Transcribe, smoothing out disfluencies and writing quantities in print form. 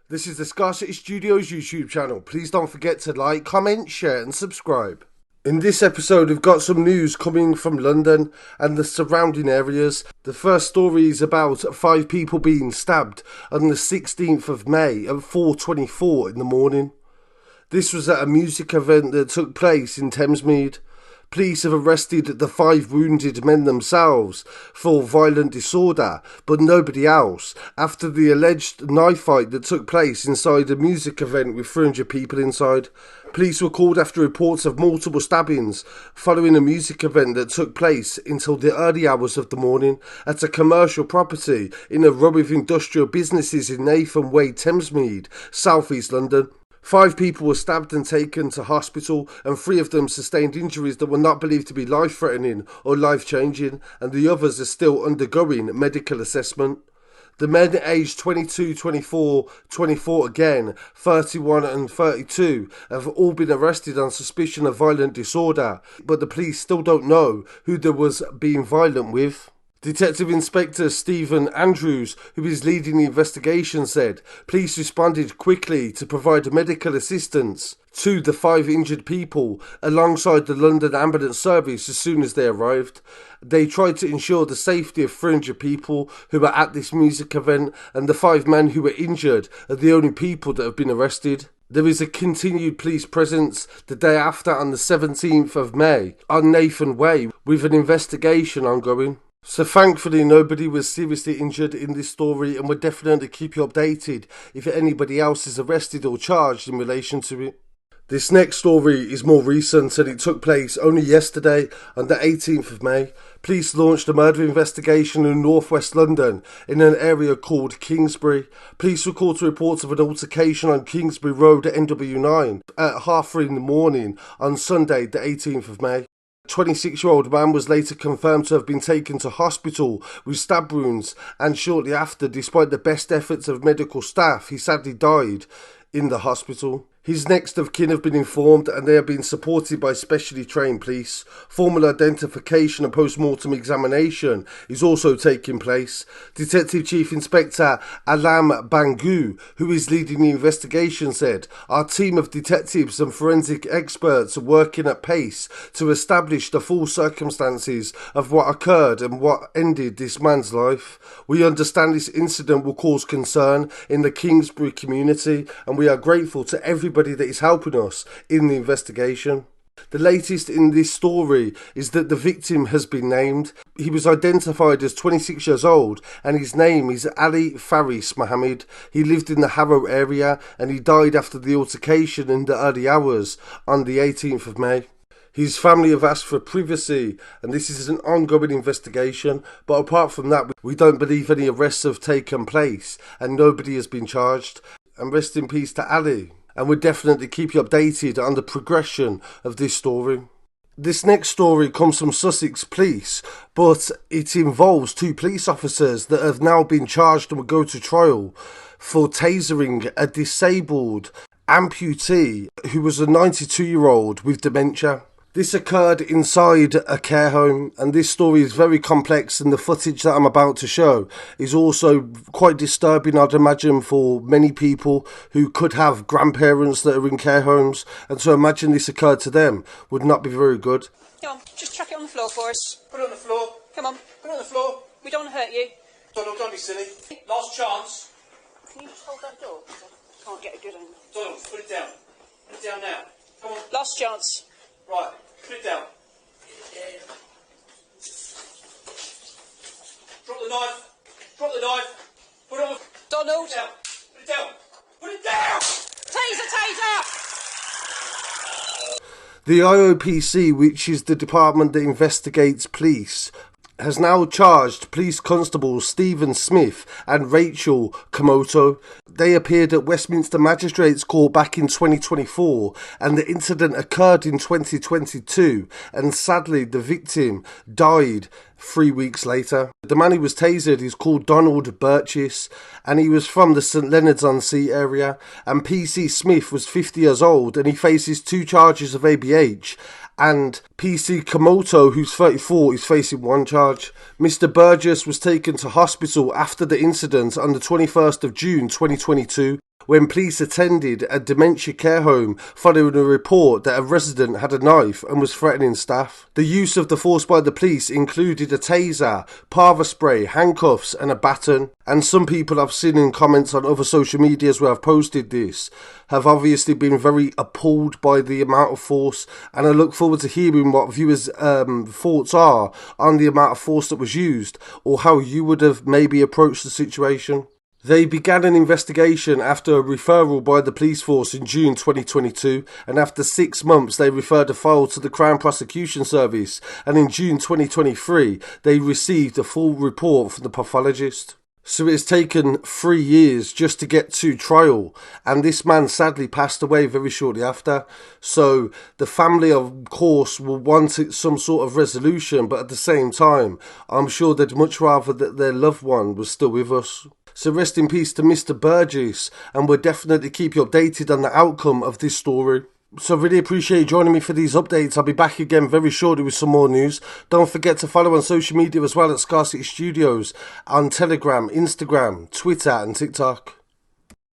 This is the Scarcity Studios YouTube channel. Please don't forget to like, comment, share and subscribe. In this episode we've got some news coming from London and the surrounding areas. The first story is about 5 people being stabbed on the 16th of May at 4:24 in the morning. This was at a music event that took place in Thamesmead. Police have arrested the 5 wounded men themselves for violent disorder, but nobody else, after the alleged knife fight that took place inside a music event with 300 people inside. Police were called after reports of multiple stabbings following a music event that took place until the early hours of the morning at a commercial property in a row of industrial businesses in Nathan Way, Thamesmead, South East London. 5 people were stabbed and taken to hospital, and 3 of them sustained injuries that were not believed to be life-threatening or life-changing, and the others are still undergoing medical assessment. The men aged 22, 24, 24 again, 31 and 32 have all been arrested on suspicion of violent disorder, but the police still don't know who they was being violent with. Detective Inspector Stephen Andrews, who is leading the investigation, said police responded quickly to provide medical assistance to the 5 injured people alongside the London Ambulance Service as soon as they arrived. They tried to ensure the safety of 300 people who were at this music event, and the 5 men who were injured are the only people that have been arrested. There is a continued police presence the day after on the 17th of May on Nathan Way with an investigation ongoing. So thankfully nobody was seriously injured in this story, and we'll definitely keep you updated if anybody else is arrested or charged in relation to it. This next story is more recent and it took place only yesterday on the 18th of May. Police launched a murder investigation in northwest London in an area called Kingsbury. Police were called to reports of an altercation on Kingsbury Road at NW9 at 3:30 in the morning on Sunday the 18th of May. A 26-year-old man was later confirmed to have been taken to hospital with stab wounds, and shortly after, despite the best efforts of medical staff, he sadly died in the hospital. His next of kin have been informed, and they have been supported by specially trained police. Formal identification and post-mortem examination is also taking place. Detective Chief Inspector Alam Bangu, who is leading the investigation, said, "Our team of detectives and forensic experts are working at pace to establish the full circumstances of what occurred and what ended this man's life. We understand this incident will cause concern in the Kingsbury community, and we are grateful to everybody that is helping us in the investigation." The latest in this story is that the victim has been named. He was identified as 26 years old, and his name is Ali Faris Mohammed. He lived in the Harrow area, and he died after the altercation in the early hours on the 18th of May. His family have asked for privacy, and this is an ongoing investigation, but apart from that, we don't believe any arrests have taken place, and nobody has been charged. And rest in peace to Ali. And we'll definitely keep you updated on the progression of this story. This next story comes from Sussex Police, but it involves 2 police officers that have now been charged and will go to trial for tasering a disabled amputee who was a 92-year-old with dementia. This occurred inside a care home, and this story is very complex, and the footage that I'm about to show is also quite disturbing, I'd imagine, for many people who could have grandparents that are in care homes, and so imagine this occurred to them would not be very good. Come on, just chuck it on the floor for us. Put it on the floor. Come on. Put it on the floor. We don't want to hurt you. Donald, don't be silly. Last chance. Can you just hold that door? I can't get a good angle. Donald, put it down. Put it down now. Come on. Last chance. Right, put it down. Drop the knife. Drop the knife. Put it on the... Donald. Put it down. Put it down. Put it down! Taser, taser! The IOPC, which is the department that investigates police, has now charged police constables Stephen Smith and Rachel Komoto. They appeared at Westminster Magistrates Court back in 2024, and the incident occurred in 2022, and sadly the victim died 3 weeks later. The man who was tasered is called Donald Burchis, and he was from the St Leonards-on-Sea area, and PC Smith was 50 years old, and he faces 2 charges of ABH, and PC Komoto, who's 34, is facing 1 charge. Mr Burgess was taken to hospital after the incident on the 21st of June 2022. when police attended a dementia care home following a report that a resident had a knife and was threatening staff. The use of the force by the police included a taser, pava spray, handcuffs and a baton. And some people I've seen in comments on other social medias where I've posted this have obviously been very appalled by the amount of force, and I look forward to hearing what viewers' thoughts are on the amount of force that was used, or how you would have maybe approached the situation. They began an investigation after a referral by the police force in June 2022, and after 6 months they referred a file to the Crown Prosecution Service, and in June 2023 they received a full report from the pathologist. So it's taken 3 years just to get to trial, and this man sadly passed away very shortly after. So the family, of course, will want some sort of resolution, but at the same time, I'm sure they'd much rather that their loved one was still with us. So rest in peace to Mr. Burgess, and we'll definitely keep you updated on the outcome of this story. So really appreciate you joining me for these updates. I'll be back again very shortly with some more news. Don't forget to follow on social media as well at Scarcity Studios on Telegram, Instagram, Twitter and TikTok.